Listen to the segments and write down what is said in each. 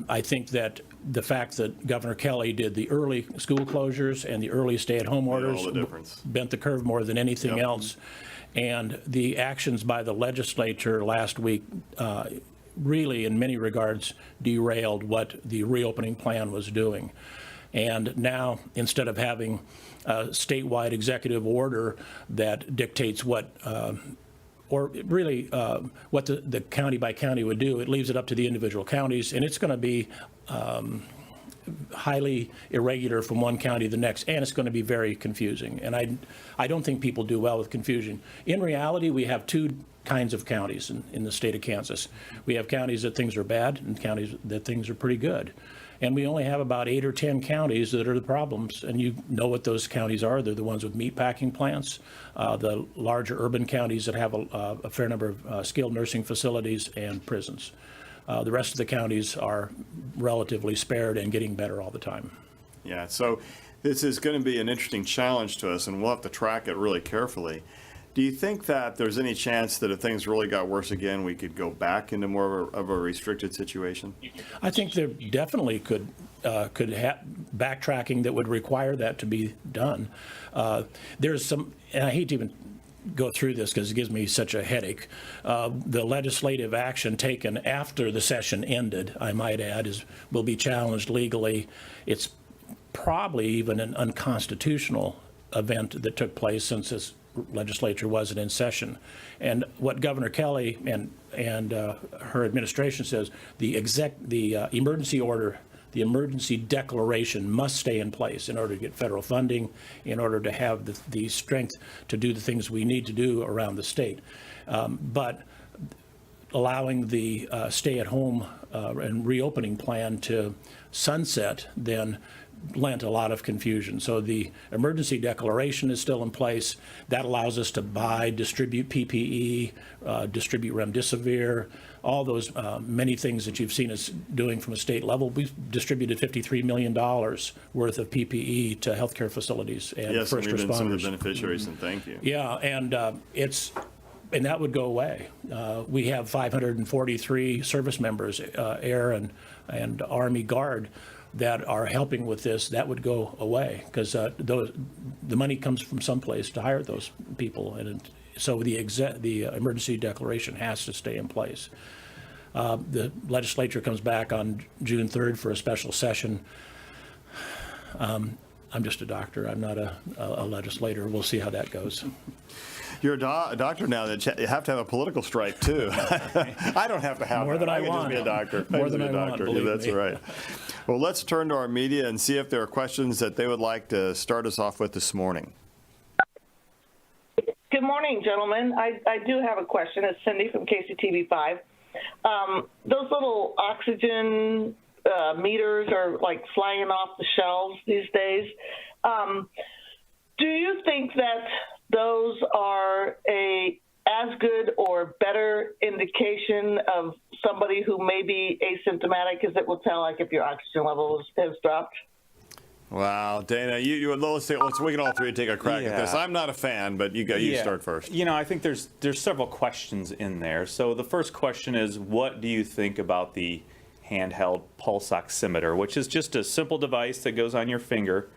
I think that the fact that Governor Kelly did the early school closures and the early stay-at-home orders bent the curve more than anything else. And the actions by the legislature last week really, in many regards, derailed what the reopening plan was doing. And now, instead of having a statewide executive order that dictates what what the county by county would do, it leaves it up to the individual counties, and it's going to be highly irregular from one county to the next, and it's going to be very confusing. And I don't think people do well with confusion. In reality, we have two kinds of counties in the state of Kansas. We have counties that things are bad and counties that things are pretty good. And we only have about 8 or 10 counties that are the problems, and you know what those counties are. They're the ones with meat packing plants, the larger urban counties that have a fair number of skilled nursing facilities and prisons. The rest of the counties are relatively spared and getting better all the time. Yeah, so this is going to be an interesting challenge to us, and we'll have to track it really carefully. Do you think that there's any chance that if things really got worse again, we could go back into more of a restricted situation? I think there definitely could have backtracking that would require that to be done. There's some, and I hate to even go through this because it gives me such a headache. The legislative action taken after the session ended, I might add, will be challenged legally. It's probably even an unconstitutional event that took place since this legislature wasn't in session. And what Governor Kelly and her administration says, the emergency order, the emergency declaration must stay in place in order to get federal funding, in order to have the strength to do the things we need to do around the state. But allowing the stay-at-home and reopening plan to sunset then lent a lot of confusion. So the emergency declaration is still in place. That allows us to buy, distribute PPE, distribute remdesivir, all those many things that you've seen us doing from a state level. We've distributed $53 million worth of PPE to healthcare facilities and yes, first and we've been some of responders. the beneficiaries, and thank you. Yeah, and and that would go away. We have 543 service members, Air and Army Guard, that are helping with this. That would go away because the money comes from someplace to hire those people, and so the emergency declaration has to stay in place. The legislature comes back on June 3rd for a special session. I'm just a doctor. I'm not a legislator. We'll see how that goes. You're a doctor now that you have to have a political stripe too. I don't have to have more than I want. Just be a doctor. More than I want. Believe That's me. right. Well, let's turn to our media and see if there are questions that they would like to start us off with this morning. Good morning, gentlemen. I do have a question. It's Cindy from KCTV5. Those little oxygen meters are like flying off the shelves these days. Do you think that those are as good or better indication of somebody who may be asymptomatic as it will tell, like if your oxygen level has dropped? Wow, Dana, we can all three take a crack at this. I'm not a fan, but you start first. You know, I think there's several questions in there. So the first question is, what do you think about the handheld pulse oximeter, which is just a simple device that goes on your finger,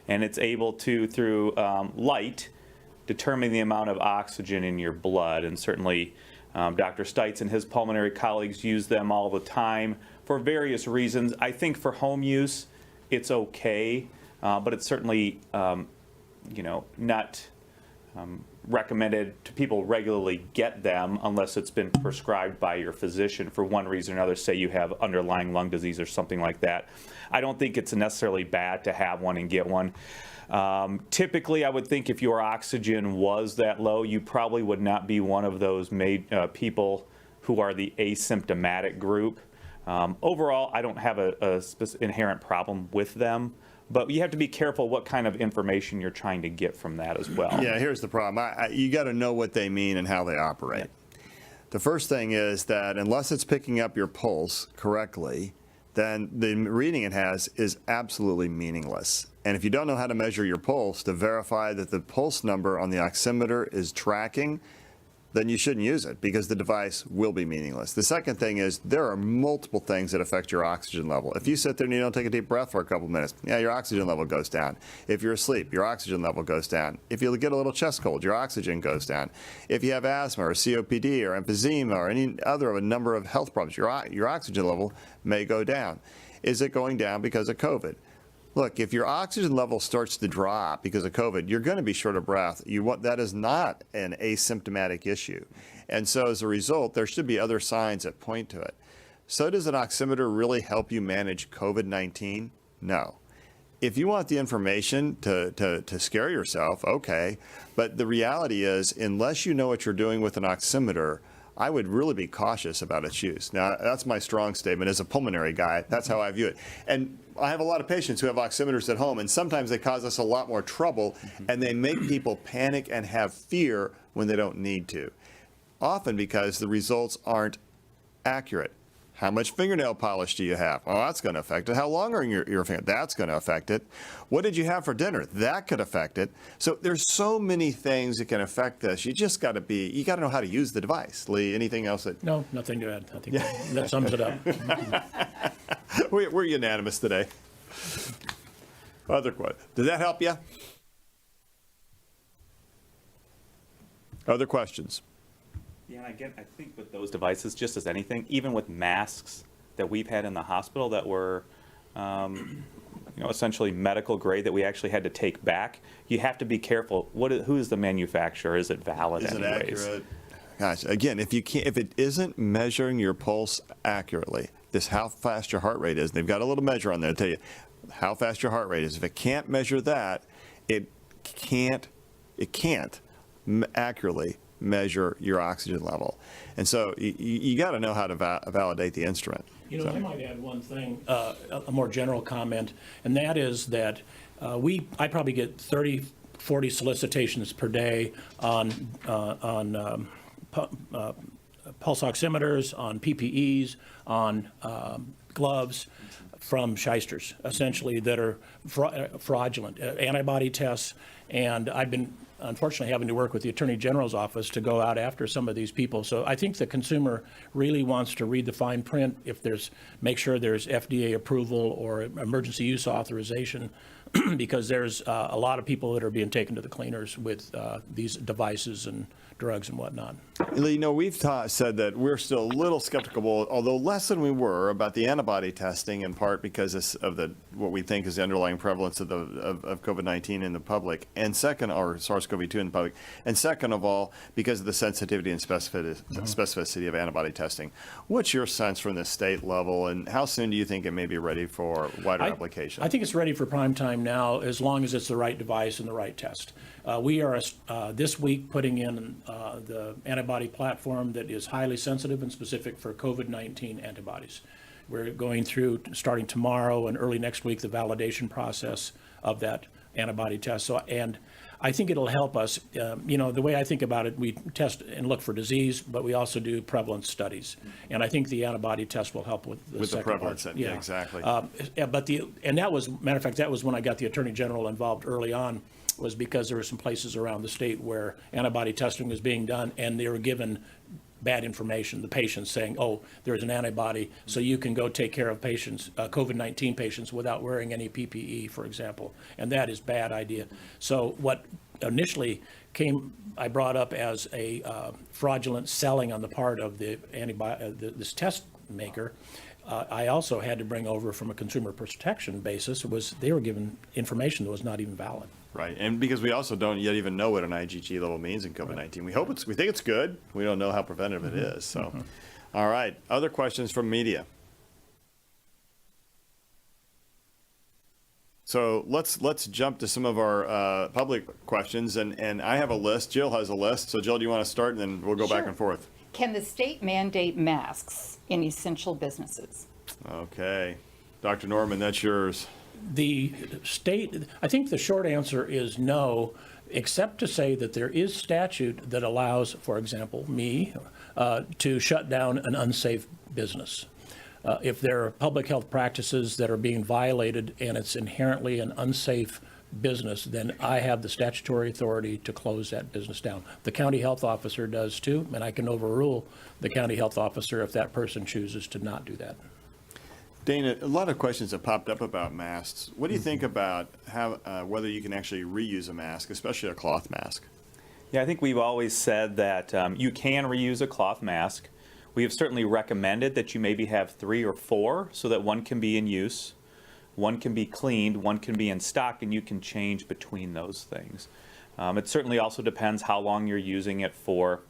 and it's able to, through light, determine the amount of oxygen in your blood. And certainly Dr. Stites and his pulmonary colleagues use them all the time for various reasons. I think for home use, it's okay, but it's certainly not recommended to people regularly get them unless it's been prescribed by your physician for one reason or another, say you have underlying lung disease or something like that. I don't think it's necessarily bad to have one and get one. Typically, I would think if your oxygen was that low, you probably would not be one of those people who are the asymptomatic group. Overall, I don't have a inherent problem with them, but you have to be careful what kind of information you're trying to get from that as well. Yeah, here's the problem. You got to know what they mean and how they operate. Yeah. The first thing is that unless it's picking up your pulse correctly, then the reading it has is absolutely meaningless. And if you don't know how to measure your pulse to verify that the pulse number on the oximeter is tracking, then you shouldn't use it because the device will be meaningless. The second thing is there are multiple things that affect your oxygen level. If you sit there and you don't take a deep breath for a couple minutes, yeah, your oxygen level goes down. If you're asleep, your oxygen level goes down. If you get a little chest cold, your oxygen goes down. If you have asthma or COPD or emphysema or any other of a number of health problems, your oxygen level may go down. Is it going down because of COVID? Look, if your oxygen level starts to drop because of COVID, you're going to be short of breath. That is not an asymptomatic issue. And so as a result, there should be other signs that point to it. So does an oximeter really help you manage COVID-19? No. If you want the information to scare yourself, okay. But the reality is, unless you know what you're doing with an oximeter, I would really be cautious about its use. Now, that's my strong statement. As a pulmonary guy, that's how I view it. And I have a lot of patients who have oximeters at home, and sometimes they cause us a lot more trouble, and they make people panic and have fear when they don't need to. Often because the results aren't accurate. How much fingernail polish do you have? Oh, that's going to affect it. How long are your finger? That's going to affect it. What did you have for dinner? That could affect it. So there's so many things that can affect this. You just got to know how to use the device. Lee, anything else that? No, nothing to add. I think that sums it up. We're unanimous today. Other question. Did that help you? Other questions? Yeah, and again, I think with those devices, just as anything, even with masks that we've had in the hospital that were, essentially medical grade that we actually had to take back, you have to be careful. Who is the manufacturer? Is it valid Is it anyways? accurate? Gosh, again, if it isn't measuring your pulse accurately, how fast your heart rate is, they've got a little measure on there to tell you how fast your heart rate is. If it can't measure that, it can't accurately measure your oxygen level. And so you got to know how to validate the instrument. I might add one thing, a more general comment, and that is that I probably get 30, 40 solicitations per day on pulse oximeters, on PPEs, on gloves from shysters, essentially, that are fraudulent antibody tests. And I've been unfortunately having to work with the Attorney General's office to go out after some of these people. So I think the consumer really wants to read the fine print. Make sure there's FDA approval or emergency use authorization, because there's a lot of people that are being taken to the cleaners with these devices and drugs and whatnot. We've said that we're still a little skeptical, although less than we were, about the antibody testing, in part because of what we think is the underlying prevalence of COVID-19 in the public, and second, or SARS-CoV-2 in the public, and second of all, because of the sensitivity and specificity of antibody testing. What's your sense from the state level, and how soon do you think it may be ready for wider application? I think it's ready for prime time now, as long as it's the right device and the right test. We are this week putting in the antibody platform that is highly sensitive and specific for COVID-19 antibodies. We're going through, starting tomorrow and early next week, the validation process of that antibody test. And I think it'll help us. The way I think about it, we test and look for disease, but we also do prevalence studies. And I think the antibody test will help with the prevalence. part. Yeah, exactly. And that was, matter of fact, that was when I got the Attorney General involved early on, was because there were some places around the state where antibody testing was being done, and they were given bad information, the patients saying, oh, there's an antibody, so you can go take care of patients, COVID-19 patients, without wearing any PPE, for example. And that is a bad idea. So what initially I brought up as a fraudulent selling on the part of the this test maker, I also had to bring over from a consumer protection basis, was they were given information that was not even valid. Right, and because we also don't yet even know what an IgG level means in COVID-19. We think it's good. We don't know how preventative it is. So, all right. Other questions from media? So let's jump to some of our public questions, and I have a list. Jill has a list. So Jill, do you want to start, and then we'll go back and forth? Can the state mandate masks in essential businesses? Okay, Dr. Norman, that's yours. The state, I think the short answer is no, except to say that there is statute that allows, for example, me, to shut down an unsafe business. If there are public health practices that are being violated and it's inherently an unsafe business, then I have the statutory authority to close that business down. The county health officer does too, and I can overrule the county health officer if that person chooses to not do that. Dana, a lot of questions have popped up about masks. What do you think about how, whether you can actually reuse a mask, especially a cloth mask? Yeah, I think we've always said that you can reuse a cloth mask. We have certainly recommended that you maybe have 3 or 4 so that one can be in use, one can be cleaned, one can be in stock, and you can change between those things. It certainly also depends how long you're using it for.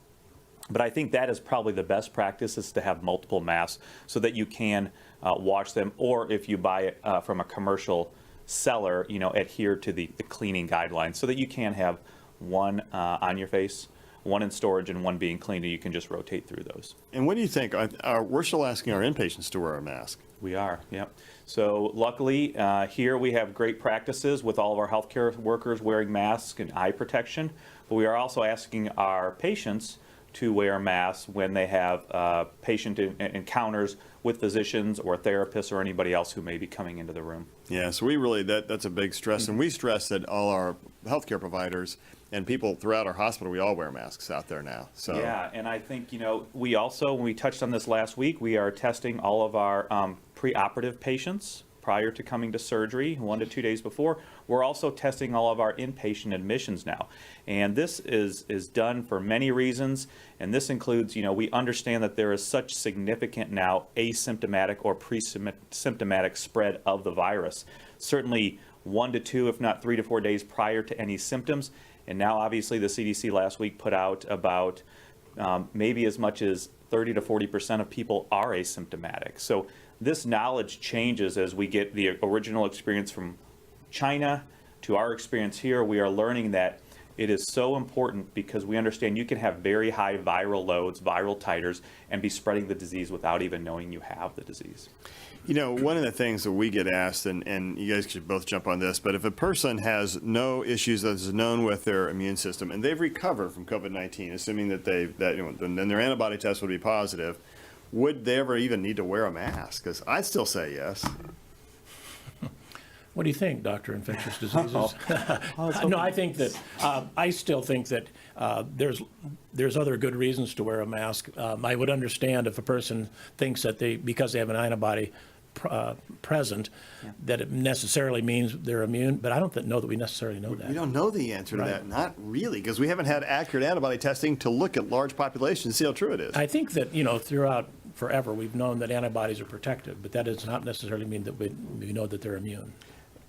But I think that is probably the best practice, is to have multiple masks so that you can wash them, or if you buy it from a commercial seller, adhere to the cleaning guidelines so that you can have one on your face, one in storage, and one being cleaned, and you can just rotate through those. And what do you think? We're still asking our inpatients to wear a mask. We are, yep. So luckily, here we have great practices with all of our healthcare workers wearing masks and eye protection, but we are also asking our patients to wear masks when they have patient encounters with physicians or therapists or anybody else who may be coming into the room. Yeah, so we really, that's a big stress. And we stress that all our healthcare providers and people throughout our hospital, we all wear masks out there now. So yeah, and I think, we also, when we touched on this last week, we are testing all of our preoperative patients prior to coming to surgery, 1 to 2 days before. We're also testing all of our inpatient admissions now. And this is done for many reasons. And this includes, we understand that there is such significant now asymptomatic or pre-symptomatic spread of the virus. Certainly 1 to 2, if not 3 to 4 days prior to any symptoms. And now obviously the CDC last week put out about maybe as much as 30 to 40% of people are asymptomatic. So this knowledge changes as we get the original experience from China to our experience here. We are learning that it is so important because we understand you can have very high viral loads, viral titers, and be spreading the disease without even knowing you have the disease. one of the things that we get asked, and you guys should both jump on this, but if a person has no issues that is known with their immune system and they've recovered from COVID-19, assuming that then their antibody test would be positive, would they ever even need to wear a mask? Because I'd still say yes. What do you think, Dr. Infectious Diseases? No, I think that, I still think that there's other good reasons to wear a mask. I would understand if a person thinks that because they have an antibody present, that it necessarily means they're immune, but I don't know that we necessarily know that. We don't know the answer to that. Not really, because we haven't had accurate antibody testing to look at large populations and see how true it is. I think that, throughout forever, we've known that antibodies are protective, but that does not necessarily mean that we know that they're immune.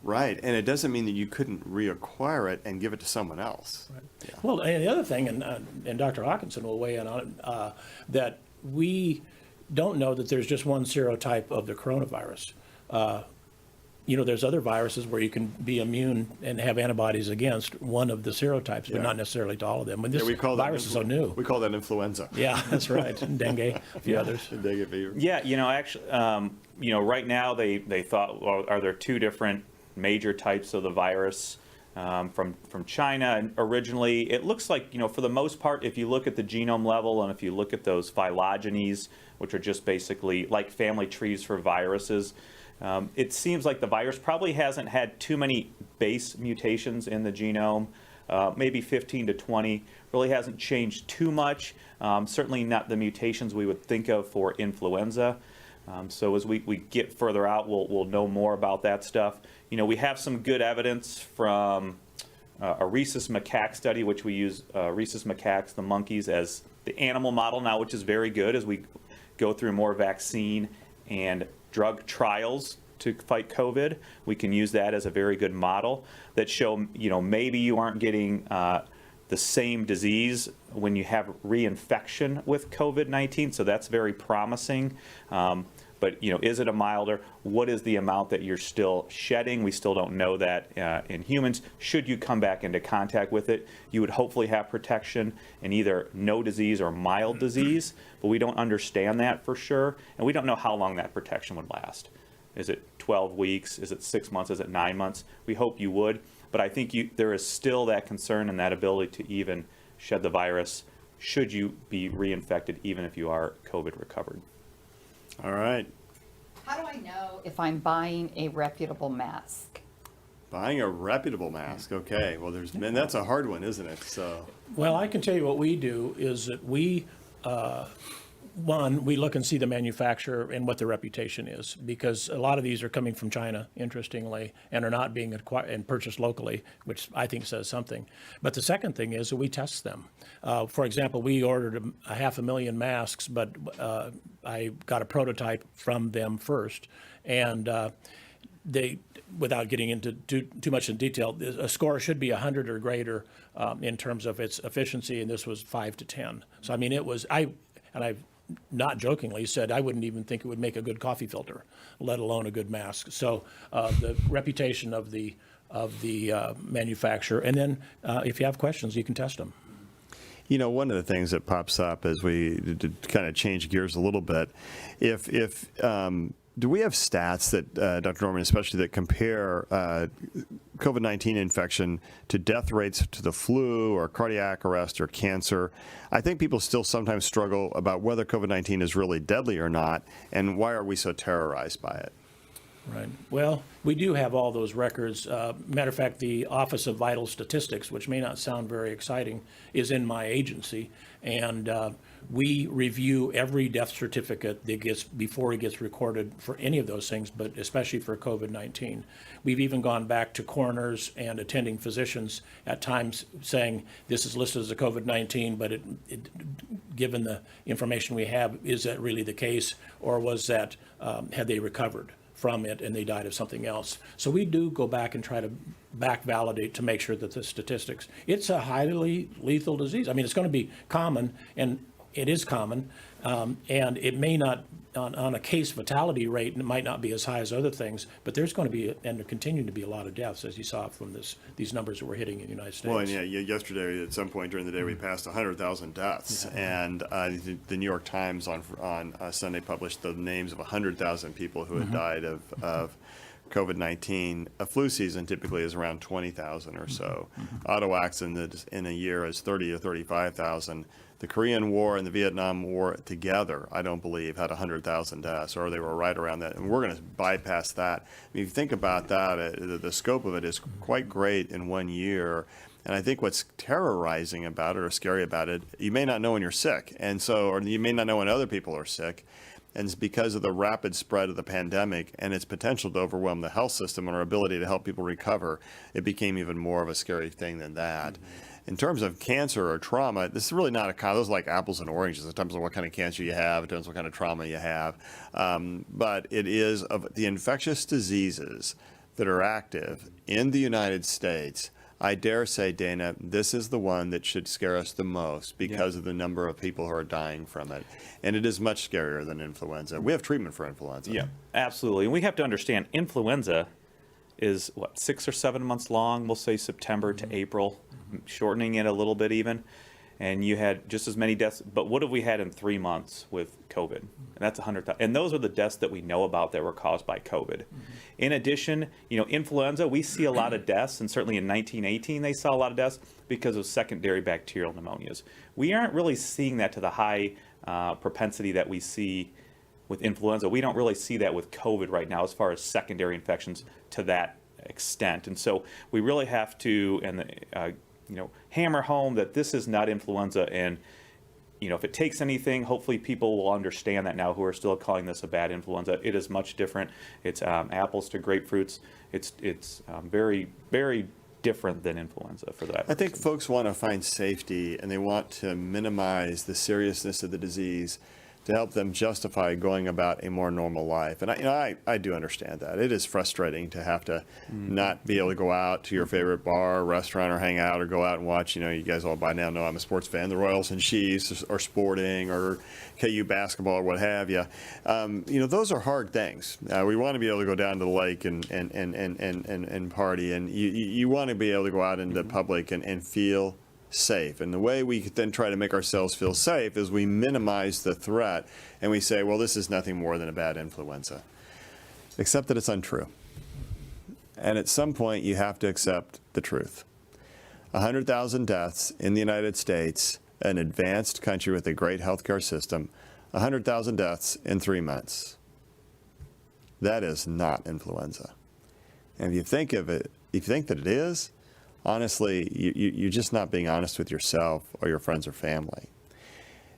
Right, and it doesn't mean that you couldn't reacquire it and give it to someone else. Right. Yeah. Well, and the other thing, and Dr. Hawkinson will weigh in on it, that we don't know that there's just one serotype of the coronavirus. There's other viruses where you can be immune and have antibodies against one of the serotypes, but not necessally to all of them. When this virus is so new. We call that influenza. Yeah, that's right. Dengue, a few others. Dengue fever. Yeah, actually, right now they thought, well, are there 2 different major types of the virus from China? And originally, it looks like, for the most part, if you look at the genome level and if you look at those phylogenies, which are just basically like family trees for viruses, it seems like the virus probably hasn't had too many base mutations in the genome, maybe 15 to 20, really hasn't changed too much, certainly not the mutations we would think of for influenza. So as we get further out, we'll know more about that stuff. We have some good evidence from a rhesus macaque study, which we use rhesus macaques, the monkeys, as the animal model now, which is very good as we go through more vaccine and drug trials to fight COVID. We can use that as a very good model that show, maybe you aren't getting the same disease when you have reinfection with COVID-19, so that's very promising. But is it a milder? What is the amount that you're still shedding? We still don't know that in humans. Should you come back into contact with it, you would hopefully have protection in either no disease or mild disease, but we don't understand that for sure, and we don't know how long that protection would last. Is it 12 weeks? Is it 6 months? Is it 9 months? We hope you would, but I think there is still that concern and that ability to even shed the virus should you be reinfected, even if you are COVID recovered. All right. How do I know if I'm buying a reputable mask? Buying a reputable mask. Okay. Well, and that's a hard one, isn't it? So. Well, I can tell you what we do is that we, one, we look and see the manufacturer and what their reputation is, because a lot of these are coming from China, interestingly, and are not being acquired and purchased locally, which I think says something. But the second thing is that we test them. For example, we ordered 500,000 masks, but I got a prototype from them first, and they, without getting into too much in detail, a score should be 100 or greater in terms of its efficiency, and this was 5 to 10. So I mean, it was I not jokingly said I wouldn't even think it would make a good coffee filter, let alone a good mask. So the reputation of the manufacturer, and then if you have questions, you can test them. You know, one of the things that pops up as we kind of change gears a little bit, do we have stats that, Dr. Norman, especially that compare COVID-19 infection to death rates to the flu or cardiac arrest or cancer? I think people still sometimes struggle about whether COVID-19 is really deadly or not, and why are we so terrorized by it? Right. Well, we do have all those records. Matter of fact, the Office of Vital Statistics, which may not sound very exciting, is in my agency, and we review every death certificate that gets before it gets recorded for any of those things, but especially for COVID-19. We've even gone back to coroners and attending physicians at times saying this is listed as a COVID-19, but given the information we have, is that really the case, or was that had they recovered from it and they died of something else? So we do go back and try to back validate to make sure that the statistics, it's a highly lethal disease. I mean, it's going to be common, and it is common, and it may not, on a case fatality rate, it might not be as high as other things, but there's going to be, and there continue to be, a lot of deaths, as you saw from these numbers that we're hitting in the United States. Well, and yeah, yesterday at some point during the day we passed 100,000 deaths, and the New York Times on Sunday published the names of 100,000 people who had died of COVID-19. A flu season typically is around 20,000 or so. Auto accidents in a year is 30 to 35,000. The Korean War and the Vietnam War together, I don't believe, had 100,000 deaths, or they were right around that. And we're going to bypass that. I mean, if you think about that, the scope of it is quite great in 1 year. And I think what's terrorizing about it or scary about it, you may not know when you're sick, and so, or you may not know when other people are sick. And it's because of the rapid spread of the pandemic and its potential to overwhelm the health system and our ability to help people recover, it became even more of a scary thing than that. In terms of cancer or trauma, this is really not those are like apples and oranges in terms of what kind of cancer you have, in terms of what kind of trauma you have. But it is of the infectious diseases that are active in the United States. I dare say, Dana, this is the one that should scare us the most because of the number of people who are dying from it. And it is much scarier than influenza. We have treatment for influenza. Yeah, absolutely. And we have to understand influenza is, 6 or 7 months long, we'll say September to April, shortening it a little bit even. And you had just as many deaths, but what have we had in 3 months with COVID? And that's 100,000. And those are the deaths that we know about that were caused by COVID. In addition, influenza, we see a lot of deaths, and certainly in 1918 they saw a lot of deaths because of secondary bacterial pneumonias. We aren't really seeing that to the high propensity that we see with influenza. We don't really see that with COVID right now as far as secondary infections to that extent. And so we really have to hammer home that this is not influenza. And if it takes anything, hopefully people will understand that now who are still calling this a bad influenza. It is much different. It's apples to grapefruits. It's very, very different than influenza for that. I think folks want to find safety, and they want to minimize the seriousness of the disease to help them justify going about a more normal life. And I do understand that. It is frustrating to have to not be able to go out to your favorite bar or restaurant or hang out or go out and watch, you guys all by now know I'm a sports fan, the Royals and Chiefs or sporting or KU basketball or what have you. Those are hard things. We want to be able to go down to the lake and party, and you want to be able to go out into public and feel safe. And the way we then try to make ourselves feel safe is we minimize the threat and we say, well, this is nothing more than a bad influenza. Except that it's untrue. And at some point you have to accept the truth. 100,000 deaths in the United States, an advanced country with a great healthcare system, 100,000 deaths in 3 months. That is not influenza. And if you think of it if you think that it is, honestly, you're just not being honest with yourself or your friends or family.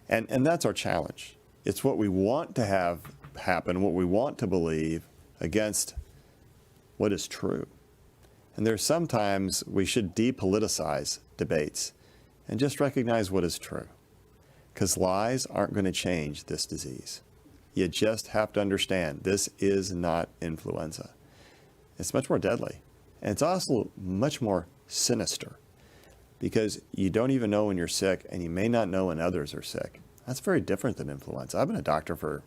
And that's our challenge. It's what we want to have happen, what we want to believe against what is true. And there's sometimes we should depoliticize debates and just recognize what is true. Because lies aren't going to change this disease. You just have to understand this is not influenza. It's much more deadly. And it's also much more sinister because you don't even know when you're sick and you may not know when others are sick. That's very different than influenza. I've been a doctor for,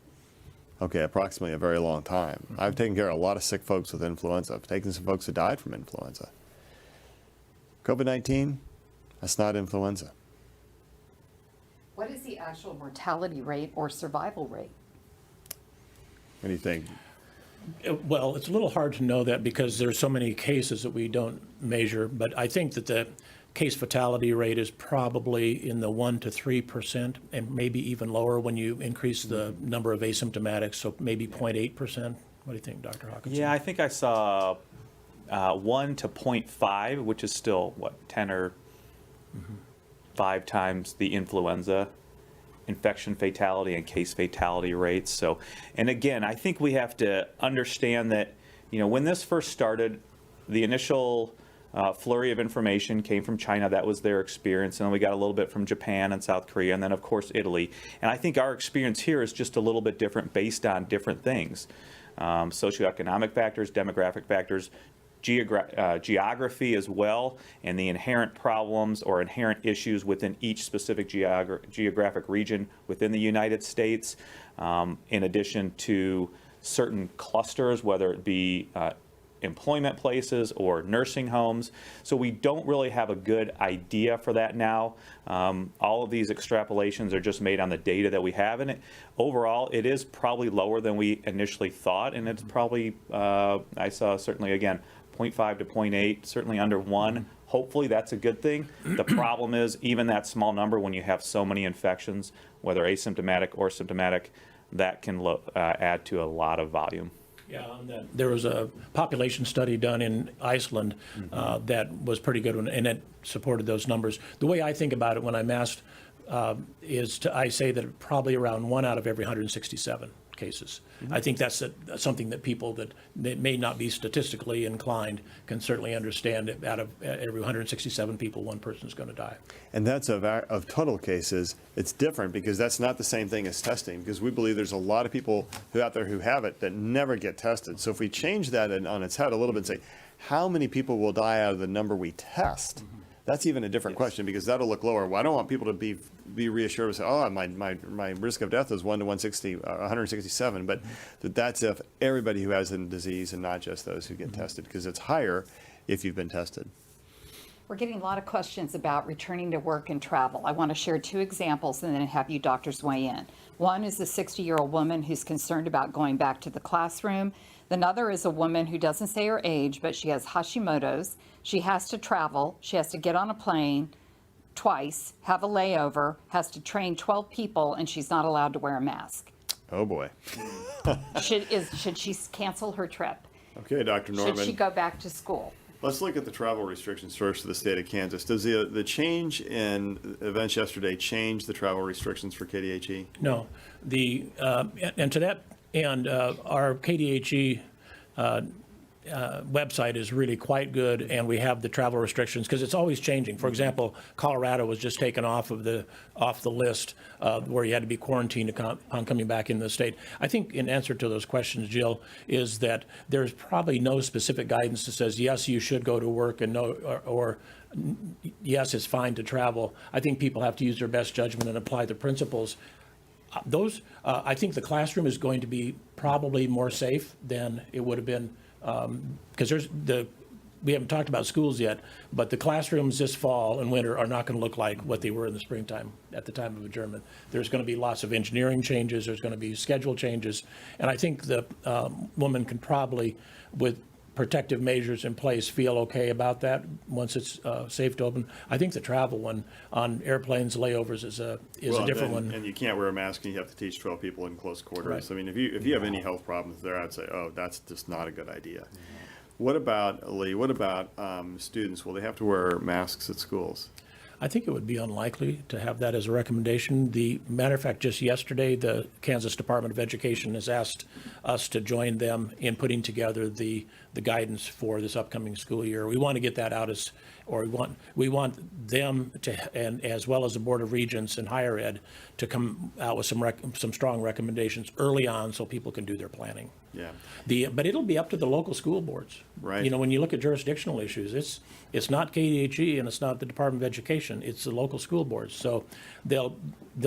approximately a very long time. I've taken care of a lot of sick folks with influenza. I've taken some folks who died from influenza. COVID-19, that's not influenza. What is the actual mortality rate or survival rate? What do you think? Well, it's a little hard to know that because there's so many cases that we don't measure, but I think that the case fatality rate is probably in the 1% to 3% and maybe even lower when you increase the number of asymptomatics, so maybe 0.8%. What do you think, Dr. Hawkinson? Yeah, I think I saw 1 to 0.5, which is still, 10 or 5 times the influenza infection fatality and case fatality rates. So, and again, I think we have to understand that, when this first started, the initial flurry of information came from China. That was their experience. And then we got a little bit from Japan and South Korea, and then, of course, Italy. And I think our experience here is just a little bit different based on different things. Socioeconomic factors, demographic factors, geography as well, and the inherent problems or inherent issues within each specific geographic region within the United States, in addition to certain clusters, whether it be employment places or nursing homes. So we don't really have a good idea for that now. All of these extrapolations are just made on the data that we have, and overall it is probably lower than we initially thought, and it's probably, I saw certainly again, 0.5 to 0.8, certainly under 1. Hopefully that's a good thing. The problem is even that small number, when you have so many infections, whether asymptomatic or symptomatic, that can add to a lot of volume. Yeah, there was a population study done in Iceland that was pretty good, and it supported those numbers. The way I think about it when I'm asked I say that probably around 1 out of every 167 cases. I think that's something that people that may not be statistically inclined can certainly understand. Out of every 167 people, one person is going to die. And that's of total cases. It's different because that's not the same thing as testing, because we believe there's a lot of people out there who have it that never get tested. So if we change that on its head a little bit and say, how many people will die out of the number we test? That's even a different question, because that'll look lower. Well, I don't want people to be reassured and say, oh, my risk of death is 1 to 167, but that's if everybody who has the disease and not just those who get tested, because it's higher if you've been tested. We're getting a lot of questions about returning to work and travel. I want to share 2 examples and then have you doctors weigh in. One is a 60-year-old woman who's concerned about going back to the classroom. Another is a woman who doesn't say her age, but she has Hashimoto's. She has to travel. She has to get on a plane twice, have a layover, has to train 12 people, and she's not allowed to wear a mask. Oh, boy. Should she cancel her trip? Okay, Dr. Norman. Should she go back to school? Let's look at the travel restrictions first for the state of Kansas. Does the change in events yesterday change the travel restrictions for KDHE? No. And to that end, our KDHE website is really quite good, and we have the travel restrictions because it's always changing. For example, Colorado was just taken off the list where you had to be quarantined upon coming back into the state. I think in answer to those questions, Jill, is that there's probably no specific guidance that says yes, you should go to work, and no, or yes, it's fine to travel. I think people have to use their best judgment and apply the principles. I think the classroom is going to be probably more safe than it would have been, because we haven't talked about schools yet, but the classrooms this fall and winter are not going to look like what they were in the springtime at the time of adjournment. There's going to be lots of engineering changes. There's going to be schedule changes. And I think the woman can probably, with protective measures in place, feel okay about that once it's safe to open. I think the travel one on airplanes, layovers is a different one. And you can't wear a mask, and you have to teach 12 people in close quarters. Right. I mean, if you have any health problems there, I'd say, oh, that's just not a good idea. What about, Lee, what about students? Will they have to wear masks at schools? I think it would be unlikely to have that as a recommendation. The matter of fact, just yesterday, the Kansas Department of Education has asked us to join them in putting together the guidance for this upcoming school year. We want to get that out we want them to, and as well as the Board of Regents and Higher Ed, to come out with some strong recommendations early on so people can do their planning. Yeah. But it'll be up to the local school boards. Right. You know, when you look at jurisdictional issues, it's not KDHE and it's not the Department of Education, it's the local school boards. So there'll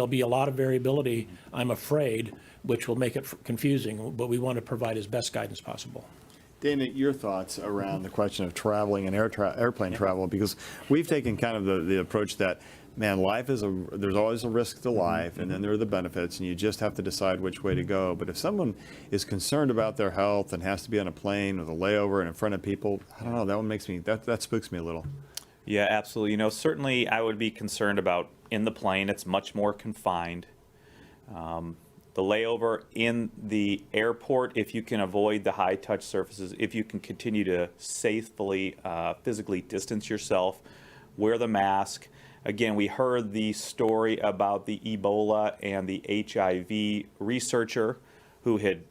be a lot of variability, I'm afraid, which will make it confusing, but we want to provide as best guidance possible. Dana, your thoughts around the question of traveling and airplane travel, because we've taken kind of the approach that, man, there's always a risk to life, and then there are the benefits, and you just have to decide which way to go. But if someone is concerned about their health and has to be on a plane with a layover and in front of people, I don't know, that spooks me a little. Yeah, absolutely. You know, certainly I would be concerned about in the plane. It's much more confined. The layover in the airport, if you can avoid the high touch surfaces, if you can continue to safely, physically distance yourself, wear the mask. Again, we heard the story about the Ebola and the HIV researcher who had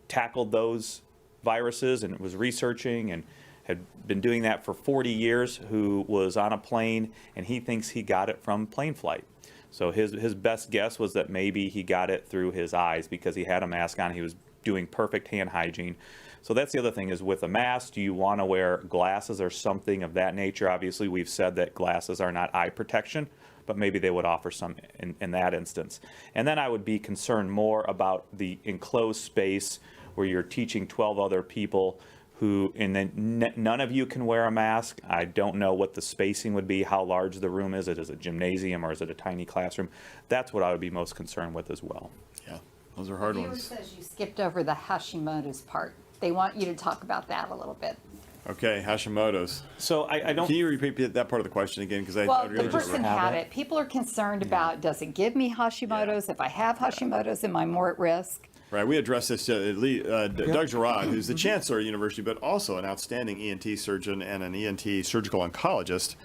tackled those viruses and was researching and had been doing that for 40 years, who was on a plane, and he thinks he got it from plane flight. So his best guess was that maybe he got it through his eyes because he had a mask on. He was doing perfect hand hygiene. So that's the other thing, is with a mask, do you want to wear glasses or something of that nature? Obviously, we've said that glasses are not eye protection, but maybe they would offer some in that instance. And then I would be concerned more about the enclosed space where you're teaching 12 other people who, and then none of you can wear a mask. I don't know what the spacing would be, how large the room is. Is it a gymnasium or is it a tiny classroom? That's what I would be most concerned with as well. Yeah, those are hard Viewer ones. says you skipped over the Hashimoto's part. They want you to talk about that a little bit. Okay, Hashimoto's. So I don't. Can you repeat that part of the question again? Because Well, the person had it. People are concerned about, does it give me Hashimoto's? If I have Hashimoto's, am I more at risk? Right, we addressed this. Doug Girard, who's the chancellor of the university, but also an outstanding ENT surgeon and an ENT surgical oncologist,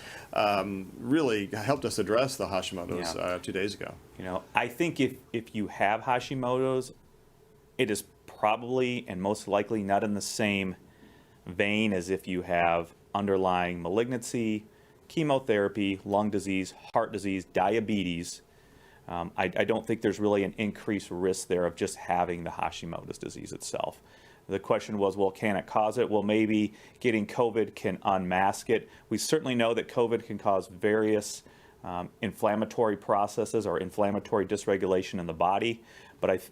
really helped us address the Hashimoto's 2 days ago. You know, I think if you have Hashimoto's, it is probably and most likely not in the same vein as if you have underlying malignancy, chemotherapy, lung disease, heart disease, diabetes. I don't think there's really an increased risk there of just having the Hashimoto's disease itself. The question was, well, can it cause it? Well, maybe getting COVID can unmask it. We certainly know that COVID can cause various inflammatory processes or inflammatory dysregulation in the body. But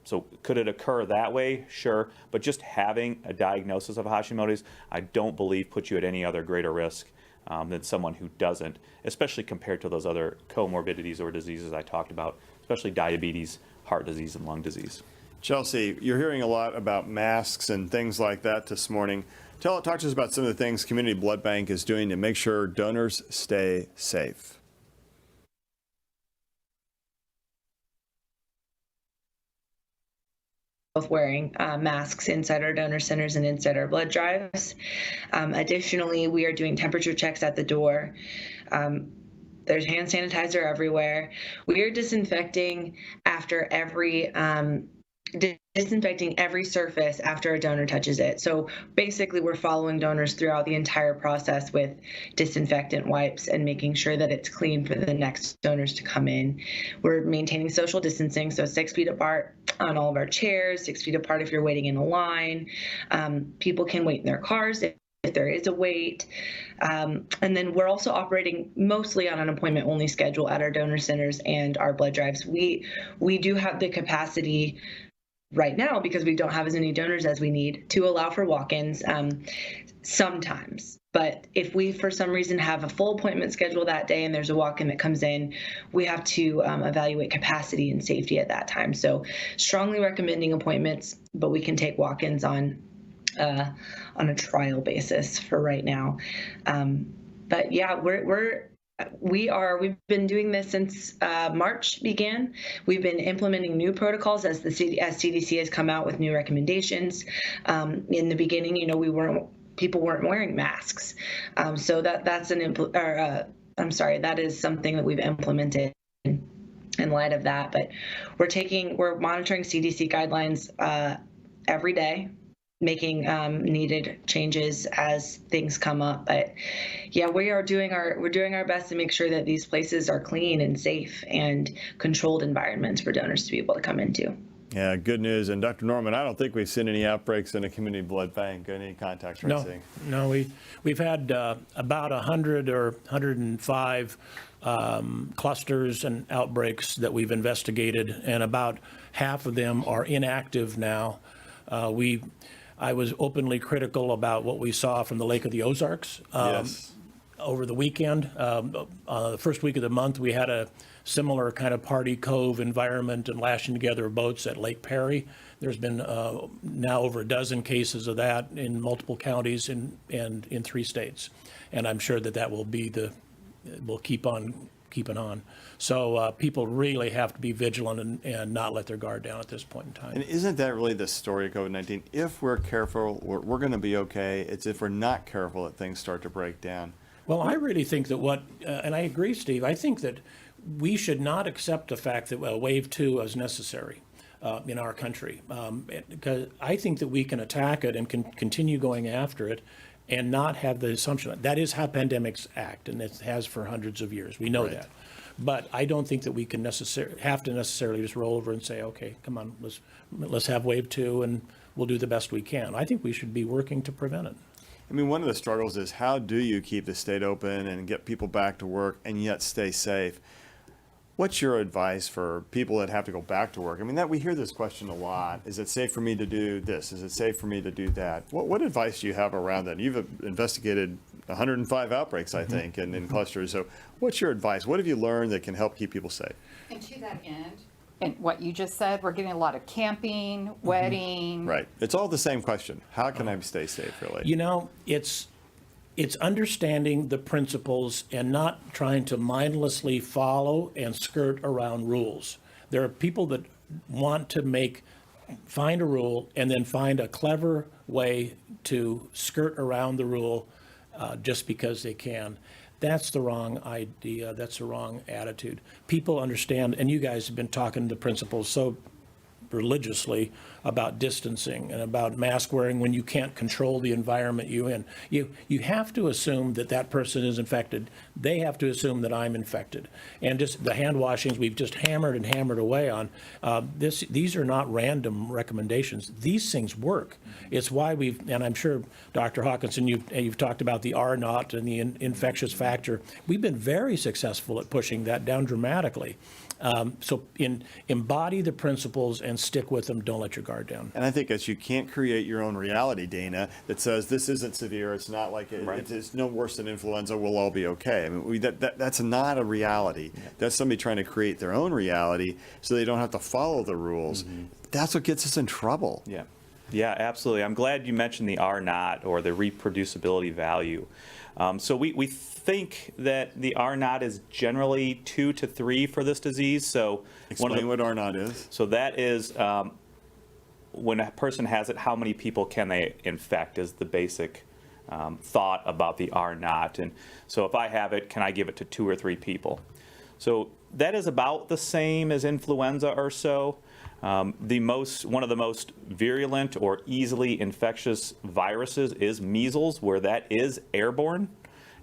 so could it occur that way? Sure. But just having a diagnosis of Hashimoto's, I don't believe puts you at any other greater risk than someone who doesn't, especially compared to those other comorbidities or diseases I talked about, especially diabetes, heart disease, and lung disease. Chelsea, you're hearing a lot about masks and things like that this morning. Talk to us about some of the things Community Blood Bank is doing to make sure donors stay safe. Both wearing masks inside our donor centers and inside our blood drives. Additionally, we are doing temperature checks at the door. There's hand sanitizer everywhere. We are disinfecting after disinfecting every surface after a donor touches it. So basically, we're following donors throughout the entire process with disinfectant wipes and making sure that it's clean for the next donors to come in. We're maintaining social distancing, so 6 feet apart on all of our chairs, 6 feet apart if you're waiting in a line. People can wait in their cars if there is a wait. And then we're also operating mostly on an appointment-only schedule at our donor centers and our blood drives. We do have the capacity right now, because we don't have as many donors as we need, to allow for walk-ins sometimes. But if we, for some reason, have a full appointment schedule that day and there's a walk-in that comes in, we have to evaluate capacity and safety at that time. So strongly recommending appointments, but we can take walk-ins on a trial basis for right now. But yeah, we're we've been doing this since March began. We've been implementing new protocols as CDC has come out with new recommendations. In the beginning, people weren't wearing masks. So that is something that we've implemented in light of that. But we're monitoring CDC guidelines every day, making needed changes as things come up. But yeah, we're doing our best to make sure that these places are clean and safe and controlled environments for donors to be able to come into. Yeah, good news. And Dr. Norman, I don't think we've seen any outbreaks in a community blood bank, any contact tracing. No, we've had about 100 or 105 clusters and outbreaks that we've investigated, and about half of them are inactive now. I was openly critical about what we saw from the Lake of the Ozarks Yes. over the weekend. The first week of the month, we had a similar kind of party cove environment and lashing together of boats at Lake Perry. There's been now over a dozen cases of that in multiple counties and in 3 states. And I'm sure that will keep on keeping on. So people really have to be vigilant and not let their guard down at this point in time. And isn't that really the story of COVID-19? If we're careful, we're going to be okay. It's if we're not careful that things start to break down. Well, I really think that and I agree, Steve, I think that we should not accept the fact that wave 2 is necessary in our country. Because I think that we can attack it and can continue going after it and not have the assumption. That is how pandemics act, and it has for hundreds of years. We know Right. that. But I don't think that we can have to necessarily just roll over and say, okay, come on, let's have wave 2 and we'll do the best we can. I think we should be working to prevent it. I mean, one of the struggles is how do you keep the state open and get people back to work and yet stay safe? What's your advice for people that have to go back to work? I mean, we hear this question a lot. Is it safe for me to do this? Is it safe for me to do that? What advice do you have around that? You've investigated 105 outbreaks, I think, in clusters. So what's your advice? What have you learned that can help keep people safe? And to that end, and what you just said, we're getting a lot of camping, wedding. Right. It's all the same question. How can I stay safe, really? It's understanding the principles and not trying to mindlessly follow and skirt around rules. There are people that want to find a rule and then find a clever way to skirt around the rule just because they can. That's the wrong idea. That's the wrong attitude. People understand, and you guys have been talking the principles so religiously about distancing and about mask wearing when you can't control the environment you're in. You have to assume that person is infected. They have to assume that I'm infected. And just the hand washings we've just hammered and hammered away on. These are not random recommendations. These things work. It's why and I'm sure Dr. Hawkinson, you've talked about the R0 and the infectious factor. We've been very successful at pushing that down dramatically. So embody the principles and stick with them. Don't let your guard down. And I think as you can't create your own reality, Dana, that says this isn't severe, it's not like it's no worse than influenza, we'll all be okay. I mean, that's not a reality. Yeah. That's somebody trying to create their own reality so they don't have to follow the rules. Mm-hmm. That's what gets us in trouble. Yeah. Yeah, absolutely. I'm glad you mentioned the R0 or the reproducibility value. So we think that the R0 is generally 2 to 3 for this disease. So explain what R0 is. So that is when a person has it, how many people can they infect is the basic thought about the R0. And so if I have it, can I give it to 2 or 3 people? So that is about the same as influenza or so. One of the most virulent or easily infectious viruses is measles, where that is airborne,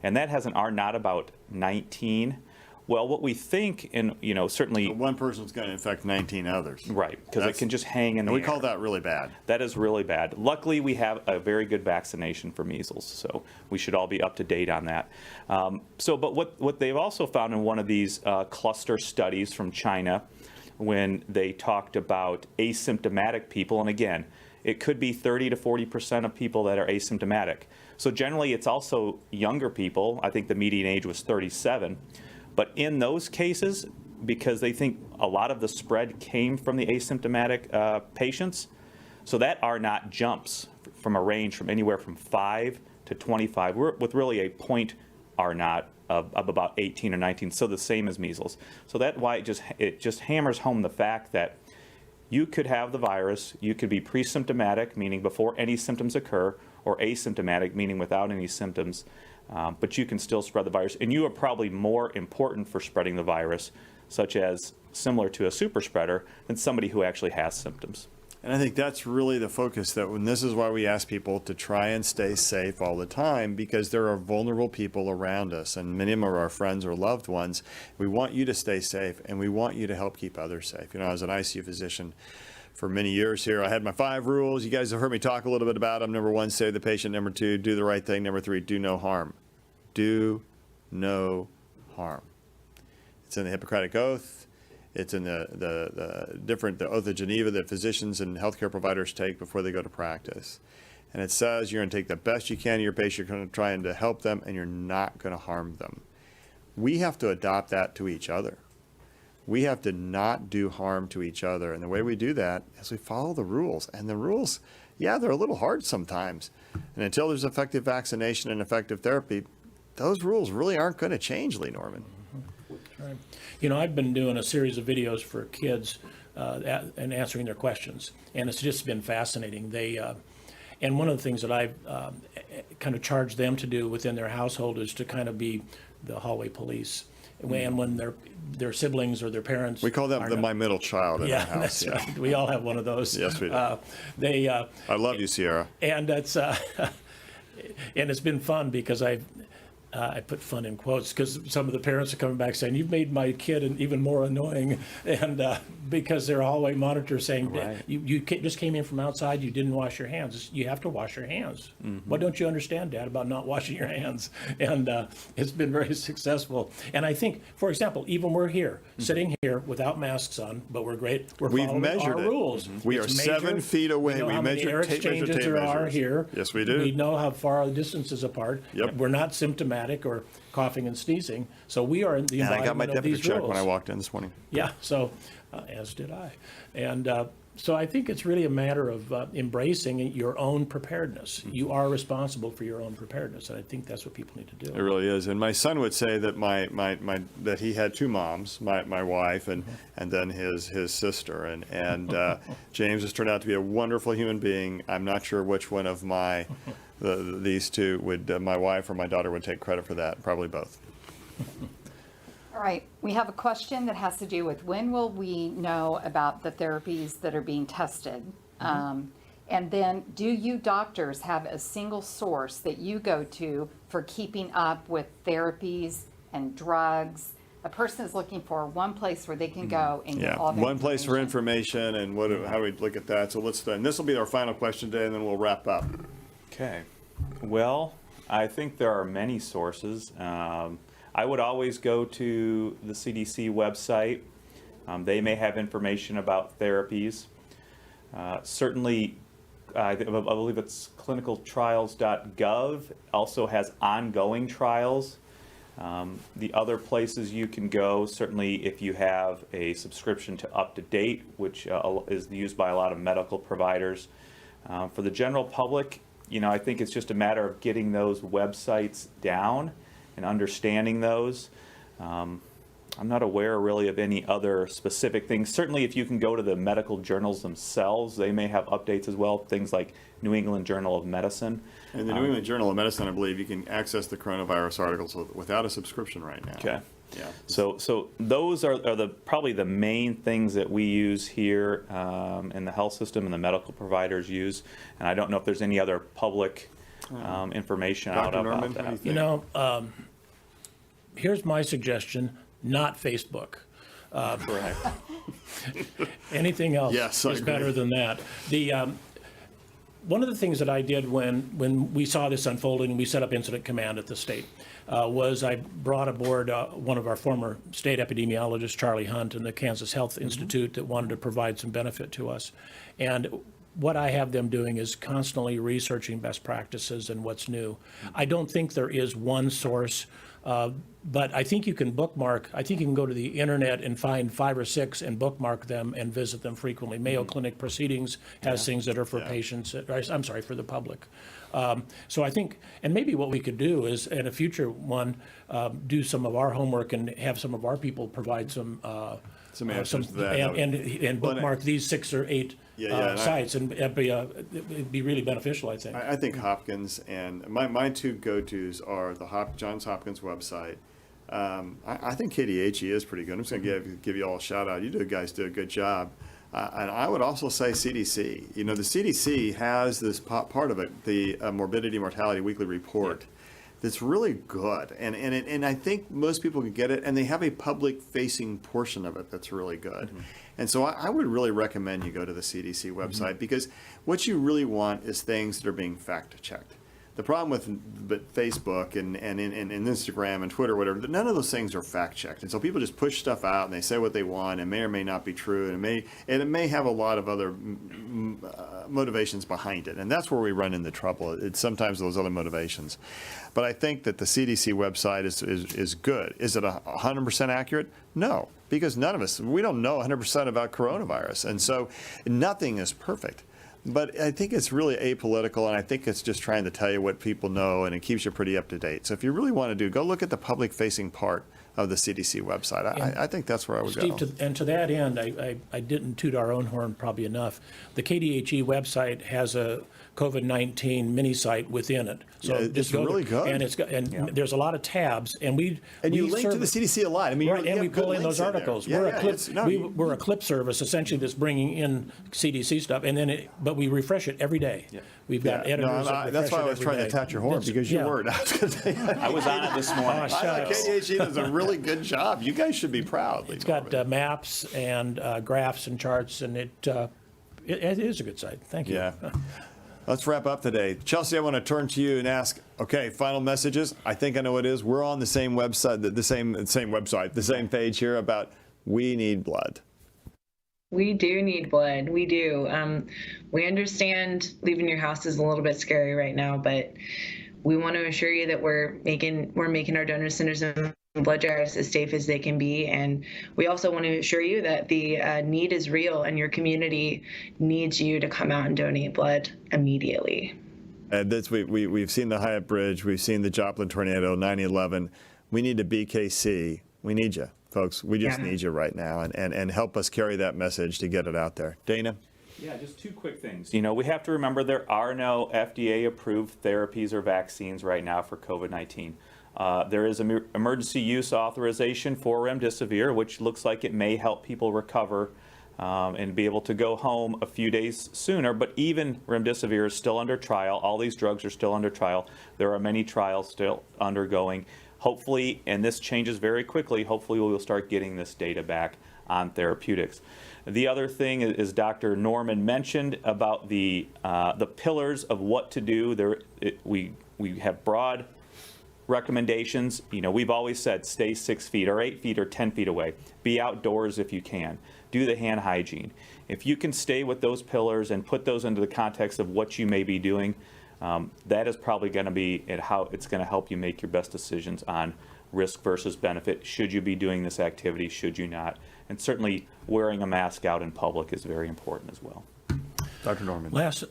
and that has an R0 about 19. Well, what we think, and certainly one person's going to infect 19 others, right? Because it can just hang in the air. We call that really bad. That is really bad. Luckily, we have a very good vaccination for measles, so we should all be up to date on that. But what they've also found in one of these cluster studies from China, when they talked about asymptomatic people, and again, it could be 30 to 40% of people that are asymptomatic. So generally, it's also younger people. I think the median age was 37. But in those cases, because they think a lot of the spread came from the asymptomatic patients, so that R0 jumps from a range from anywhere from 5 to 25, with really a point R0 of about 18 or 19, so the same as measles. So that's why it just hammers home the fact that you could have the virus, you could be pre-symptomatic, meaning before any symptoms occur, or asymptomatic, meaning without any symptoms, but you can still spread the virus. And you are probably more important for spreading the virus, such as similar to a super spreader, than somebody who actually has symptoms. And I think that's really the focus, this is why we ask people to try and stay safe all the time, because there are vulnerable people around us, and many of them are our friends or loved ones. We want you to stay safe, and we want you to help keep others safe. As an ICU physician for many years here, I had my 5 rules. You guys have heard me talk a little bit about them. Number 1, save the patient. Number 2, do the right thing. Number 3, do no harm. Do no harm. It's in the Hippocratic Oath. It's in the Oath of Geneva that physicians and healthcare providers take before they go to practice. And it says you're going to take the best you can of your patient, you're going to try to help them, and you're not going to harm them. We have to adopt that to each other. We have to not do harm to each other. And the way we do that is we follow the rules. And the rules, they're a little hard sometimes. And until there's effective vaccination and effective therapy, those rules really aren't going to change, Lee Norman. Right. I've been doing a series of videos for kids and answering their questions, and it's just been fascinating. And one of the things that I've kind of charged them to do within their household is to kind of be the hallway police. And when their siblings or their parents, we call them my middle child in our house. That's right. We all have one of those. Yes, we do. I love you, Sierra. And that's and it's been fun because I put fun in quotes because some of the parents are coming back saying, "You've made my kid even more annoying," and because their hallway monitor saying, Right. you just came in from outside, you didn't wash your hands. You have to wash your hands. Mm-hmm. What don't you understand, Dad, about not washing your hands? And it's been very successful. And I think, for example, even we're here, sitting here without masks on, but we're great. We're We've following measured our it. rules. We It's are 7 feet away. We know We how many measure air tape exchanges there are measures. here. Yes, we do. We know how far the distances apart. Yep. We're not symptomatic or coughing and sneezing, so we are in the And I got my embodiment of temperature these check rules. when I walked in this morning. Yeah, so as did I, and so I think it's really a matter of embracing your own preparedness. You are responsible for your own preparedness, and I think that's what people need to do. It really is. And my son would say that that he had 2 moms, my wife and then his sister. And James has turned out to be a wonderful human being. I'm not sure which one of these 2 would my wife or my daughter would take credit for that. Probably both. All right, we have a question that has to do with when will we know about the therapies that are being tested? And then, do you doctors have a single source that you go to for keeping up with therapies and drugs? A person is looking for one place where they can go and get all their One place for information, and how do we look at that? So and this will be our final question today, and then we'll wrap up. Okay. Well, I think there are many sources. I would always go to the CDC website. They may have information about therapies. Certainly, I believe it's clinicaltrials.gov also has ongoing trials. The other places you can go, certainly if you have a subscription to UpToDate, which is used by a lot of medical providers. For the general public, I think it's just a matter of getting those websites down and understanding those. I'm not aware really of any other specific things. Certainly if you can go to the medical journals themselves, they may have updates as well, things like New England Journal of Medicine. In the New England Journal of Medicine, I believe you can access the coronavirus articles without a subscription right now. Okay. Yeah. So those are probably the main things that we use here in the health system and the medical providers use. And I don't know if there's any other public information out Dr. about Norman, that. what do you think? Here's my suggestion, not Facebook. Correct. Anything else Yes, I is agree. better than that. One of the things that I did when we saw this unfolding and we set up incident command at the state was I brought aboard one of our former state epidemiologists, Charlie Hunt, and the Kansas Health Institute that wanted to provide some benefit to us. And what I have them doing is constantly researching best practices and what's new. I don't think there is one source, but I think you can bookmark. I think you can go to the internet and find 5 or 6 and bookmark them and visit them frequently. Mayo Clinic Proceedings has things that are for patients, I'm sorry, for the public. So I think, and maybe what we could do is, in a future one, do some of our homework and have some of our people provide some answers to that. and bookmark these 6 or 8 sites, and it'd be really beneficial, I think. I think Hopkins, and my two go-tos are the Johns Hopkins website. I think KDHE is pretty good. I'm just going to give you all a shout out. You guys do a good job. And I would also say CDC. You know, the CDC has this part of it, the Morbidity, Mortality Weekly Report, that's really good. And I think most people can get it, and they have a public-facing portion of it that's really good. Mm-hmm. And so I would really recommend you go to the CDC website, because what you really want is things that are being fact-checked. The problem with Facebook and Instagram and Twitter, whatever, none of those things are fact-checked. And so people just push stuff out and they say what they want, and may or may not be true, and it may have a lot of other motivations behind it. And that's where we run into trouble. It's sometimes those other motivations. But I think that the CDC website is good. Is it 100% accurate? No, because none of us, we don't know 100% about coronavirus. And so nothing is perfect. But I think it's really apolitical, and I think it's just trying to tell you what people know, and it keeps you pretty up to date. So if you really want to go look at the public-facing part of the CDC website. I think that's where I would Steve, go. And to that end, I didn't toot our own horn probably enough. The KDHE website has a COVID-19 mini site within it. So it's really good. And there's a lot of tabs, and you link to the CDC a lot. I mean, right, and we pull in those articles. We're a clip service essentially that's bringing in CDC stuff, and but we refresh it every day. Yeah. We've got editors. That's why I was trying to touch your horn, because you weren't. I was on it this morning. KDHE does a really good job. You guys should be proud. It's got maps and graphs and charts, and it is a good site. Thank you. Yeah. Let's wrap up today. Chelsea, I want to turn to you and ask, okay, final messages. I think I know what it is. We're on the same website, the same page here about we need blood. We do need blood. We do. We understand leaving your house is a little bit scary right now, but we want to assure you that we're making our donor centers and blood drives as safe as they can be. And we also want to assure you that the need is real, and your community needs you to come out and donate blood immediately. And we've seen the Hyatt Bridge. We've seen the Joplin tornado, 9/11. We need a BKC. We need you, folks. We just need you right now, and help us carry that message to get it out there. Dana? Yeah, just 2 quick things. We have to remember there are no FDA-approved therapies or vaccines right now for COVID-19. There is an emergency use authorization for remdesivir, which looks like it may help people recover and be able to go home a few days sooner. But even remdesivir is still under trial. All these drugs are still under trial. There are many trials still undergoing. Hopefully, and this changes very quickly, hopefully we will start getting this data back on therapeutics. The other thing is Dr. Norman mentioned about the pillars of what to do. We have broad recommendations. We've always said stay 6 feet or 8 feet or 10 feet away. Be outdoors if you can. Do the hand hygiene. If you can stay with those pillars and put those into the context of what you may be doing, that is probably going to be how it's going to help you make your best decisions on risk versus benefit. Should you be doing this activity? Should you not? And certainly wearing a mask out in public is very important as well. Dr. Norman. Last,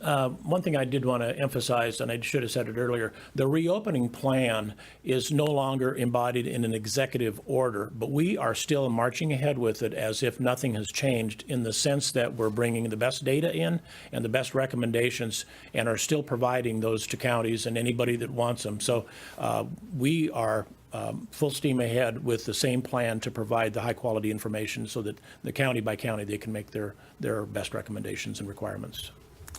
one thing I did want to emphasize, and I should have said it earlier, the reopening plan is no longer embodied in an executive order, but we are still marching ahead with it as if nothing has changed, in the sense that we're bringing the best data in and the best recommendations, and are still providing those to counties and anybody that wants them. So we are full steam ahead with the same plan to provide the high quality information, so that the county by county they can make their best recommendations and requirements.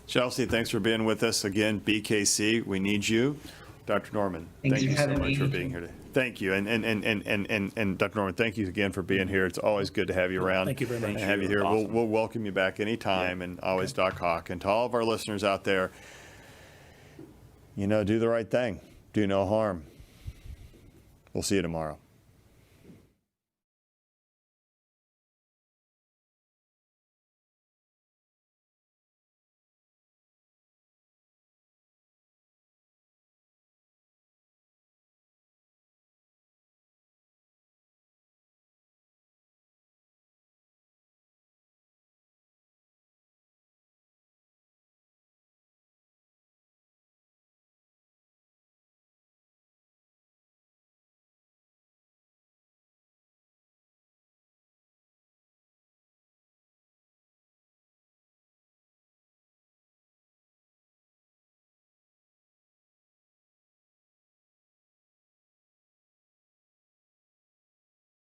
Chelsea, thanks for being with us again. BKC, we need you. Dr. Norman, thank you so much for being here today. Thank you, and Dr. Norman, thank you again for being here. It's always good to have you around. Thank you very much. And have you here. Awesome. We'll welcome you back anytime, and always Doc Hawk. And to all of our listeners out there, do the right thing. Do no harm. We'll see you tomorrow.